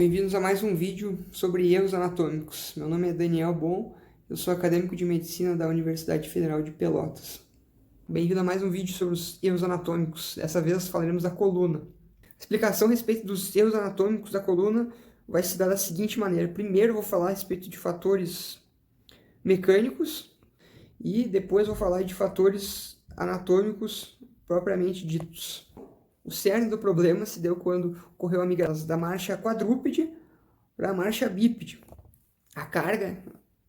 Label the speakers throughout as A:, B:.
A: Bem-vindos a mais um vídeo sobre erros anatômicos. Meu nome é Daniel Bon, eu sou acadêmico de medicina da Universidade Federal de Pelotas. Bem-vindo a mais um vídeo sobre os erros anatômicos. Dessa vez falaremos da coluna. A explicação a respeito dos erros anatômicos da coluna vai se dar da seguinte maneira. Primeiro vou falar a respeito de fatores mecânicos e depois vou falar de fatores anatômicos propriamente ditos. O cerne do problema se deu quando ocorreu a migração da marcha quadrúpede para a marcha bípede. A carga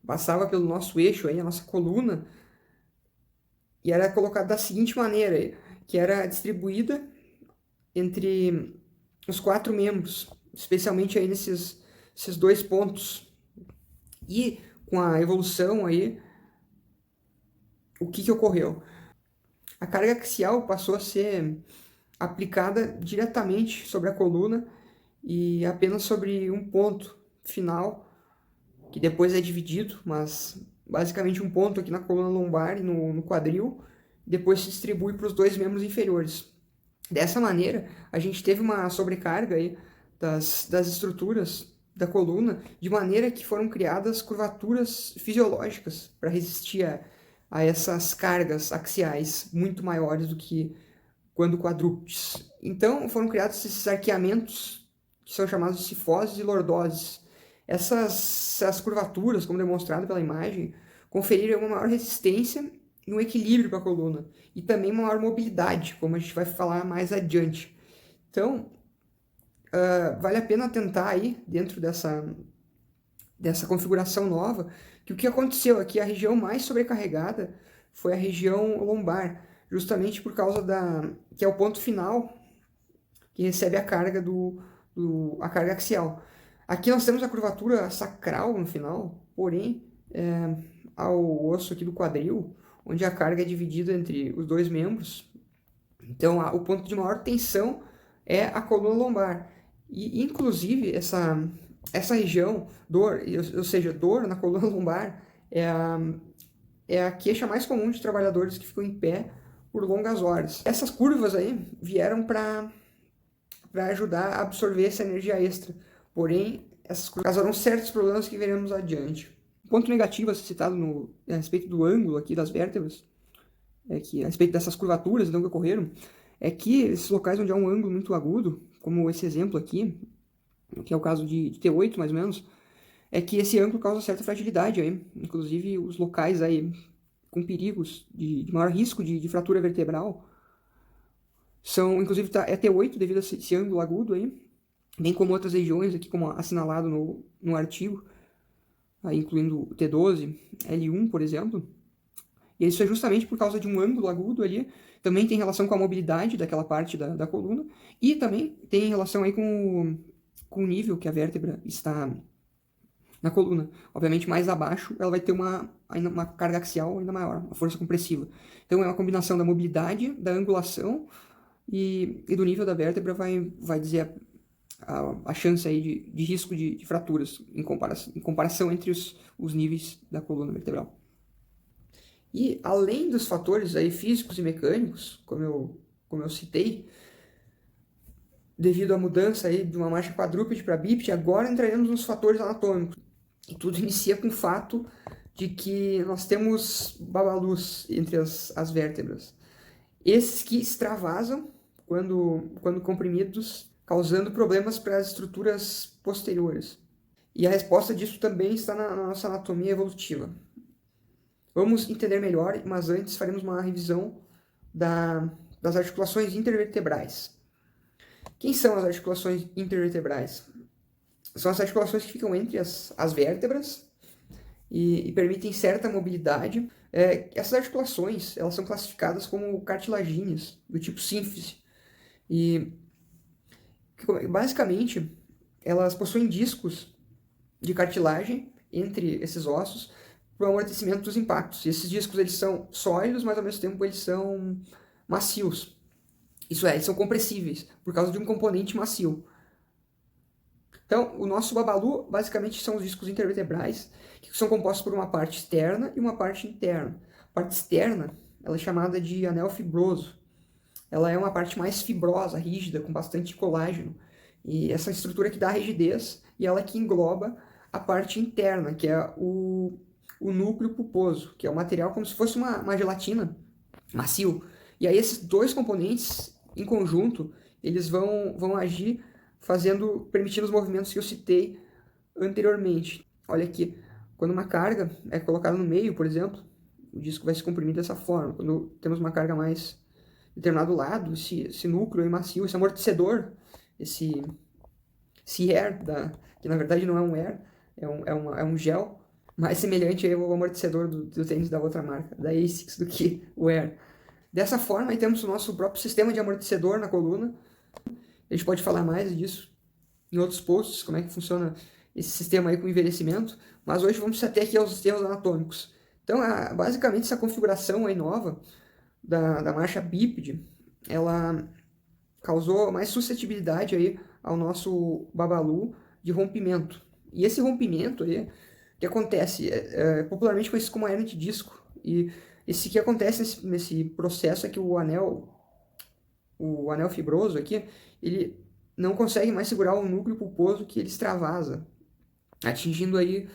A: passava pelo nosso eixo, aí, a nossa coluna, e era colocada da seguinte maneira, que era distribuída entre os 4 membros, especialmente aí nesses dois pontos. E com a evolução aí, o que ocorreu? A carga axial passou a ser aplicada diretamente sobre a coluna e apenas sobre um ponto final, que depois é dividido, mas basicamente um ponto aqui na coluna lombar e no quadril, depois se distribui para os 2 membros inferiores. Dessa maneira, a gente teve uma sobrecarga aí das estruturas da coluna, de maneira que foram criadas curvaturas fisiológicas para resistir a essas cargas axiais muito maiores do que quando quadrúpedes. Então foram criados esses arqueamentos que são chamados de cifoses e lordoses. Essas curvaturas, como demonstrado pela imagem, conferiram uma maior resistência e um equilíbrio para a coluna e também uma maior mobilidade, como a gente vai falar mais adiante. Então, vale a pena tentar aí, dentro dessa configuração nova, que o que aconteceu aqui, a região mais sobrecarregada foi a região lombar, justamente por causa que é o ponto final que recebe a carga a carga axial. Aqui nós temos a curvatura sacral no final, porém, ao osso aqui do quadril, onde a carga é dividida entre os 2 membros. Então, o ponto de maior tensão é a coluna lombar. E, inclusive, essa região, dor, ou seja, dor na coluna lombar, é a queixa mais comum de trabalhadores que ficam em pé por longas horas. Essas curvas aí vieram para ajudar a absorver essa energia extra. Porém, essas curvas causaram certos problemas que veremos adiante. O ponto negativo a ser citado a respeito do ângulo aqui das vértebras, a respeito dessas curvaturas então, que ocorreram, é que esses locais onde há um ângulo muito agudo, como esse exemplo aqui, que é o caso de T8 mais ou menos, é que esse ângulo causa certa fragilidade aí. Inclusive os locais aí com perigos de maior risco de fratura vertebral são, inclusive, é T8 devido a esse ângulo agudo aí, bem como outras regiões aqui, como assinalado no artigo, aí, incluindo o T12, L1, por exemplo. E isso é justamente por causa de um ângulo agudo ali, também tem relação com a mobilidade daquela parte da coluna, e também tem relação aí com o nível que a vértebra está na coluna. Obviamente, mais abaixo, ela vai ter uma carga axial ainda maior, uma força compressiva. Então, é uma combinação da mobilidade, da angulação e do nível da vértebra vai dizer a chance aí de risco de fraturas em comparação entre os níveis da coluna vertebral. E, além dos fatores aí físicos e mecânicos, como eu citei, devido à mudança aí de uma marcha quadrúpede para bípede, agora entraremos nos fatores anatômicos. E tudo inicia com o fato de que nós temos babalus entre as vértebras. Esses que extravasam quando comprimidos, causando problemas para as estruturas posteriores. E a resposta disso também está na nossa anatomia evolutiva. Vamos entender melhor, mas antes faremos uma revisão das articulações intervertebrais. Quem são as articulações intervertebrais? São as articulações que ficam entre as vértebras e permitem certa mobilidade. Essas articulações elas são classificadas como cartilagíneas, do tipo sínfise. E, basicamente, elas possuem discos de cartilagem entre esses ossos para o amortecimento dos impactos. E esses discos eles são sólidos, mas ao mesmo tempo eles são macios. Isso é, eles são compressíveis por causa de um componente macio. Então, o nosso babalu, basicamente, são os discos intervertebrais, que são compostos por uma parte externa e uma parte interna. A parte externa, ela é chamada de anel fibroso. Ela é uma parte mais fibrosa, rígida, com bastante colágeno. E essa estrutura que dá rigidez e ela que engloba a parte interna, que é o núcleo pulposo, que é o material como se fosse uma gelatina macio. E aí esses dois componentes, em conjunto, eles vão agir permitindo os movimentos que eu citei anteriormente. Olha aqui, quando uma carga é colocada no meio, por exemplo, o disco vai se comprimir dessa forma. Quando temos uma carga mais determinado lado, esse núcleo macio, esse amortecedor, esse air, que na verdade não é um air, é um gel, mais semelhante ao amortecedor do tênis da outra marca, da ASICS, do que o air. Dessa forma, aí temos o nosso próprio sistema de amortecedor na coluna. A gente pode falar mais disso em outros posts, como é que funciona esse sistema aí com envelhecimento, mas hoje vamos até aqui aos erros anatômicos. Então, basicamente, essa configuração aí nova da marcha bípede, ela causou mais suscetibilidade aí ao nosso babalu de rompimento. E esse rompimento aí, que acontece, popularmente conhecido como hernia de disco, e esse que acontece nesse processo é que o anel fibroso aqui, ele não consegue mais segurar o núcleo pulposo, que ele extravasa, atingindo aí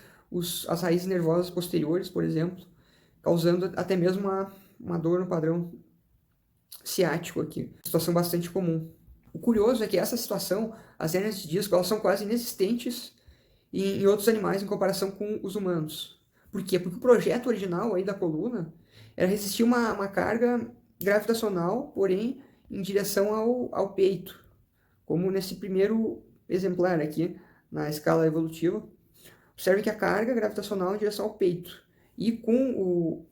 A: as raízes nervosas posteriores, por exemplo, causando até mesmo uma dor no padrão ciático aqui. Situação bastante comum. O curioso é que essa situação, as hérnias de disco, elas são quase inexistentes em outros animais em comparação com os humanos. Por quê? Porque o projeto original aí da coluna era resistir uma carga gravitacional, porém em direção ao peito, como nesse primeiro exemplar aqui, na escala evolutiva. Observe que a carga gravitacional é em direção ao peito. E com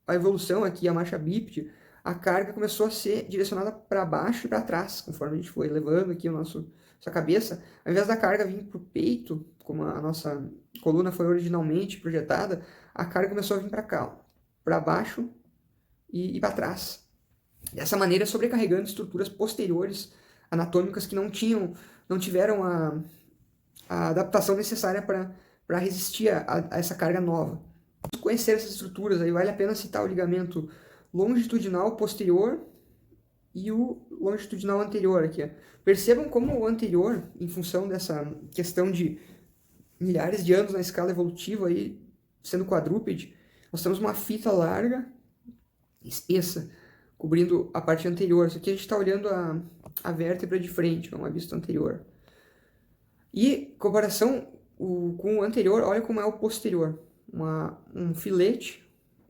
A: a evolução aqui, a marcha bípede, a carga começou a ser direcionada para baixo e para trás, conforme a gente foi levando aqui nossa cabeça. Ao invés da carga vir para o peito, como a nossa coluna foi originalmente projetada, a carga começou a vir para cá, para baixo e para trás. Dessa maneira, sobrecarregando estruturas posteriores anatômicas que não tiveram a adaptação necessária para resistir a essa carga nova. Conhecer essas estruturas, aí vale a pena citar o ligamento longitudinal posterior e o longitudinal anterior aqui. Percebam como o anterior, em função dessa questão de milhares de anos na escala evolutiva, aí, sendo quadrúpede, nós temos uma fita larga, espessa, cobrindo a parte anterior. Isso aqui a gente está olhando a vértebra de frente, não a vista anterior. E, em comparação com o anterior, olha como é o posterior. Um filete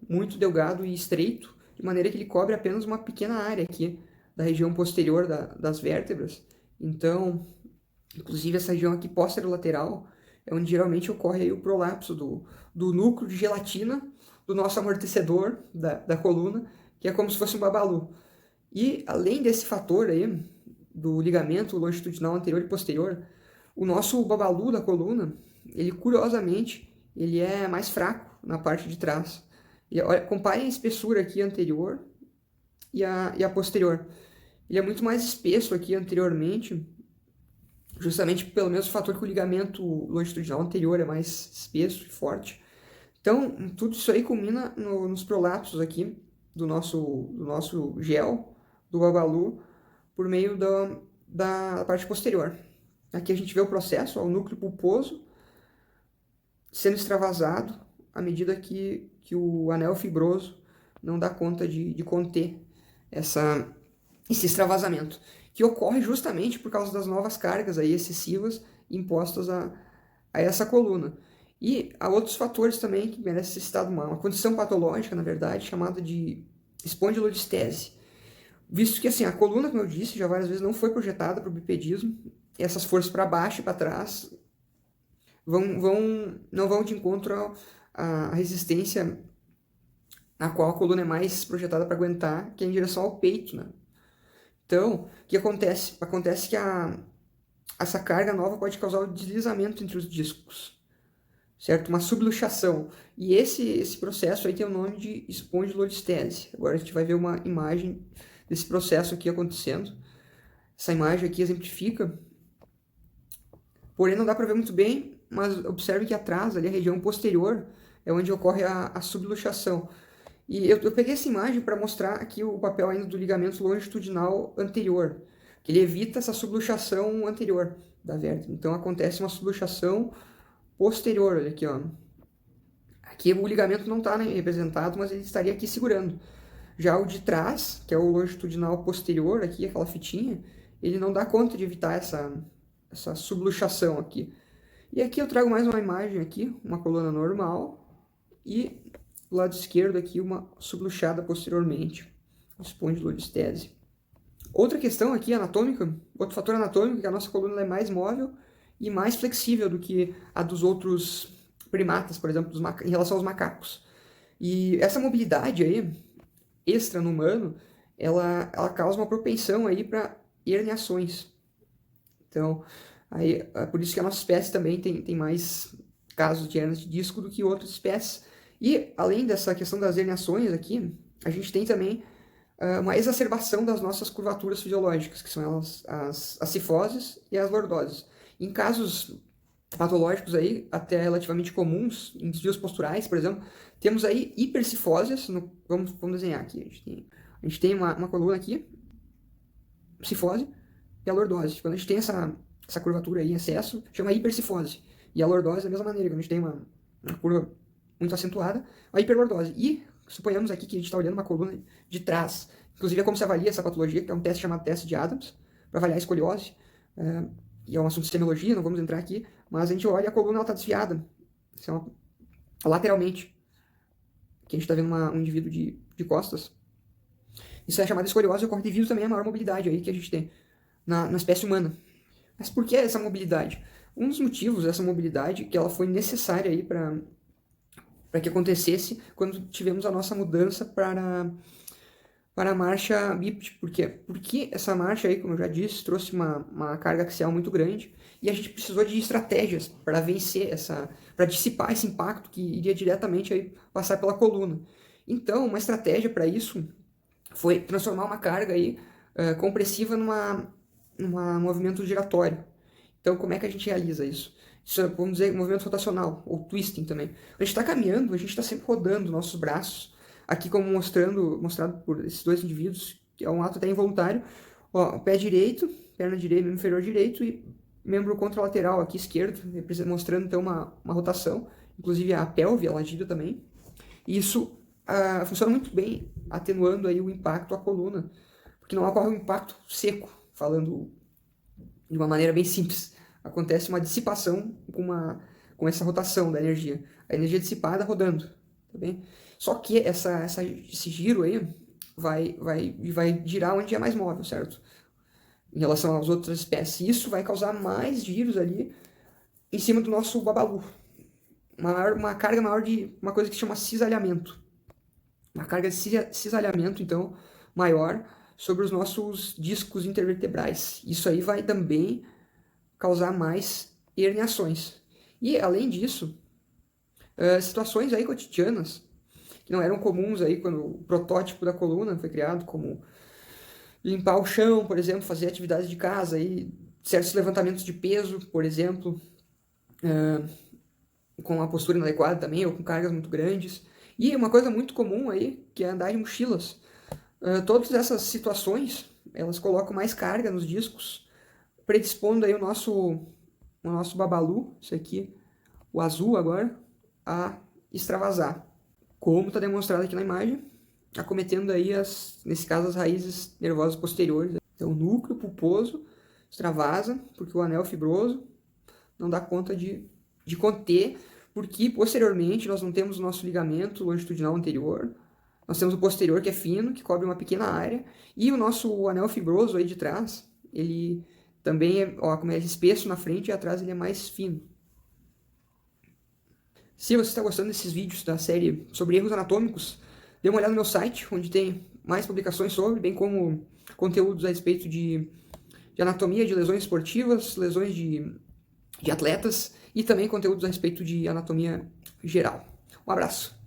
A: muito delgado e estreito, de maneira que ele cobre apenas uma pequena área aqui da região posterior das vértebras. Então, inclusive essa região aqui posterolateral é onde geralmente ocorre aí o prolapso do núcleo de gelatina do nosso amortecedor da coluna, que é como se fosse um babalu. E além desse fator aí, do ligamento longitudinal anterior e posterior, o nosso babalu da coluna, ele curiosamente, ele é mais fraco na parte de trás. E olha, comparem a espessura aqui anterior e a posterior. Ele é muito mais espesso aqui anteriormente, justamente pelo mesmo fator que o ligamento longitudinal anterior é mais espesso e forte. Então, tudo isso aí culmina nos prolapsos aqui do nosso gel, do babalu, por meio da parte posterior. Aqui a gente vê o processo, ó, o núcleo pulposo sendo extravasado à medida que o anel fibroso não dá conta de conter esse extravasamento, que ocorre justamente por causa das novas cargas aí excessivas impostas a essa coluna. E há outros fatores também que merecem ser citados, uma condição patológica, na verdade, chamada de espondilolistese. Visto que assim, a coluna, como eu disse, já várias vezes não foi projetada para o bipedismo, e essas forças para baixo e para trás não vão de encontro à resistência na qual a coluna é mais projetada para aguentar, que é em direção ao peito, né? Então, o que acontece? Acontece que essa carga nova pode causar o deslizamento entre os discos, certo? Uma subluxação. E esse processo aí tem o nome de espondilolistese. Agora a gente vai ver uma imagem desse processo aqui acontecendo. Essa imagem aqui exemplifica. Porém, não dá para ver muito bem, mas observe que atrás, ali a região posterior, é onde ocorre a subluxação. E eu peguei essa imagem para mostrar aqui o papel ainda do ligamento longitudinal anterior. que ele evita essa subluxação anterior da vértebra. Então acontece uma subluxação posterior, olha aqui, ó. Aqui o ligamento não está, né, representado, mas ele estaria aqui segurando. Já o de trás, que é o longitudinal posterior, aqui, aquela fitinha, ele não dá conta de evitar essa subluxação aqui. E aqui eu trago mais uma imagem aqui, uma coluna normal, e do lado esquerdo aqui uma subluxada posteriormente, espondilolistese. Outra questão aqui anatômica, outro fator anatômico, é que a nossa coluna é mais móvel e mais flexível do que a dos outros primatas, por exemplo, em relação aos macacos. E essa mobilidade aí, extra no humano, ela causa uma propensão aí para herniações. Então, aí, é por isso que a nossa espécie também tem mais casos de hernias de disco do que outras espécies. E, além dessa questão das herniações aqui, a gente tem também uma exacerbação das nossas curvaturas fisiológicas, que são elas as cifoses e as lordoses. Em casos patológicos aí, até relativamente comuns, em desvios posturais, por exemplo, temos aí hipercifoses, vamos desenhar aqui, a gente tem uma coluna aqui, cifose, e a lordose. Quando a gente tem essa curvatura aí em excesso, chama hipercifose. E a lordose da mesma maneira, quando a gente tem uma curva muito acentuada, a hiperlordose. E suponhamos aqui que a gente está olhando uma coluna de trás. Inclusive é como se avalia essa patologia, que é um teste chamado teste de Adams, para avaliar a escoliose. E é um assunto de semiologia, não vamos entrar aqui, mas a gente olha e a coluna está desviada, lateralmente. Aqui a gente está vendo um indivíduo de costas. Isso é chamado de escoliose e ocorre devido também à maior mobilidade aí que a gente tem na espécie humana. Mas por que essa mobilidade? Um dos motivos dessa mobilidade que ela foi necessária aí para que acontecesse quando tivemos a nossa mudança para a marcha bípede. Por quê? Porque essa marcha aí, como eu já disse, trouxe uma carga axial muito grande e a gente precisou de estratégias para vencer para dissipar esse impacto que iria diretamente aí passar pela coluna. Então, uma estratégia para isso foi transformar uma carga aí compressiva num movimento giratório. Então, como é que a gente realiza isso? Isso é, vamos dizer, movimento rotacional, ou twisting também. A gente está caminhando, a gente está sempre rodando nossos braços, aqui como mostrado por esses dois indivíduos, que é um ato até involuntário. Ó, o pé direito, perna direita, membro inferior direito e membro contralateral aqui esquerdo, mostrando então uma rotação, inclusive a pelve, a latídeo também. E isso funciona muito bem, atenuando aí o impacto à coluna, porque não ocorre um impacto seco, falando de uma maneira bem simples. Acontece uma dissipação com essa rotação da energia. A energia dissipada rodando, tá bem? Só que esse giro aí vai girar onde é mais móvel, certo? Em relação às outras espécies. Isso vai causar mais giros ali em cima do nosso babalu. Uma carga maior de uma coisa que se chama cisalhamento. Uma carga de cisalhamento, então, maior sobre os nossos discos intervertebrais. Isso aí vai também causar mais herniações. E, além disso, situações aí cotidianas, que não eram comuns aí quando o protótipo da coluna foi criado, como limpar o chão, por exemplo, fazer atividades de casa, aí, certos levantamentos de peso, por exemplo, com a postura inadequada também, ou com cargas muito grandes. E uma coisa muito comum aí, que é andar de mochilas. Todas essas situações, elas colocam mais carga nos discos, predispondo aí o nosso babalu, isso aqui, o azul agora, a extravasar. Como está demonstrado aqui na imagem, acometendo aí, nesse caso, as raízes nervosas posteriores. Então, o núcleo pulposo extravasa, porque o anel fibroso não dá conta de conter, porque posteriormente nós não temos o nosso ligamento longitudinal anterior, nós temos o posterior que é fino, que cobre uma pequena área, e o nosso anel fibroso aí de trás, ele também como é espesso na frente e atrás ele é mais fino. Se você está gostando desses vídeos da série sobre erros anatômicos, dê uma olhada no meu site, onde tem mais publicações sobre, bem como conteúdos a respeito de anatomia de lesões esportivas, lesões de atletas, e também conteúdos a respeito de anatomia geral. Um abraço!